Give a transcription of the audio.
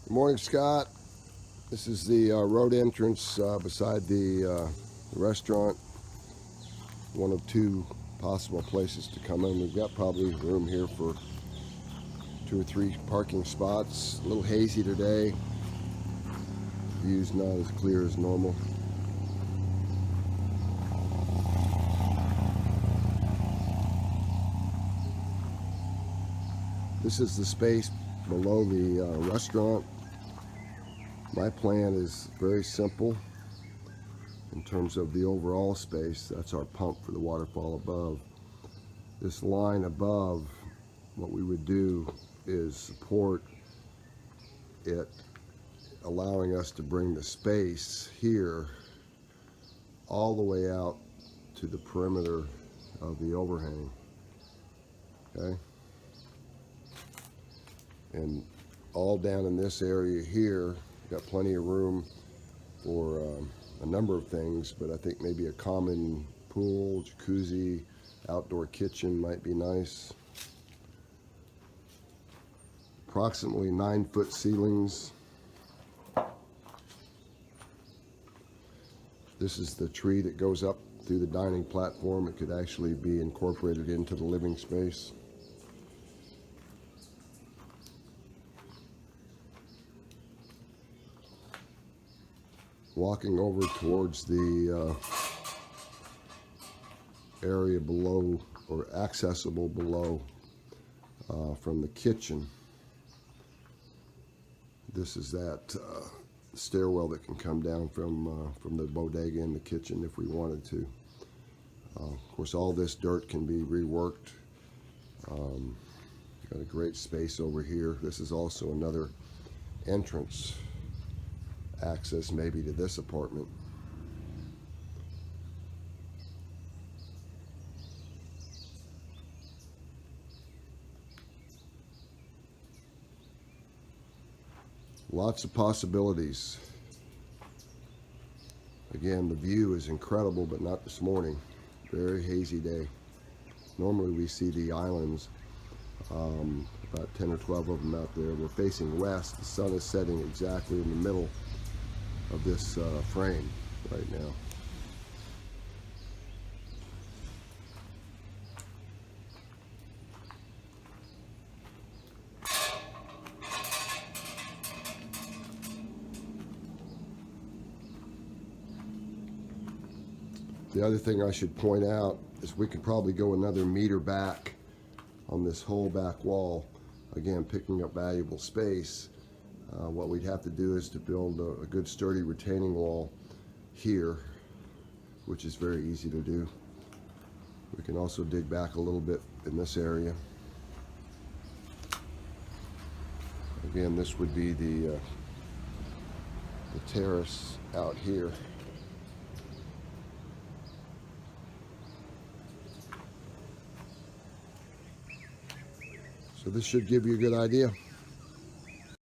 Good morning, Scott. This is the road entrance beside the restaurant. One of two possible places to come in. We've got probably room here for 2 or 3 parking spots. A little hazy today. View's not as clear as normal. This is the space below the restaurant. My plan is very simple in terms of the overall space. That's our pump for the waterfall above. This line above, what we would do is support it, allowing us to bring the space here all the way out to the perimeter of the overhang. Okay? And all down in this area here, got plenty of room for a number of things, but I think maybe a common pool, jacuzzi, outdoor kitchen might be nice. Approximately 9-foot ceilings. This is the tree that goes up through the dining platform. It could actually be incorporated into the living space. Walking over towards the area below, or accessible below, from the kitchen. This is that stairwell that can come down from the bodega in the kitchen if we wanted to. Of course, all this dirt can be reworked. Got a great space over here. This is also another entrance access maybe to this apartment. Lots of possibilities. Again, the view is incredible, but not this morning. Very hazy day. Normally we see the islands, about 10 or 12 of them out there. We're facing west. The sun is setting exactly in the middle of this frame right now. The other thing I should point out is we could probably go another meter back on this whole back wall, again picking up valuable space. What we'd have to do is to build a good sturdy retaining wall here, which is very easy to do. We can also dig back a little bit in this area. Again, this would be the terrace out here. So this should give you a good idea.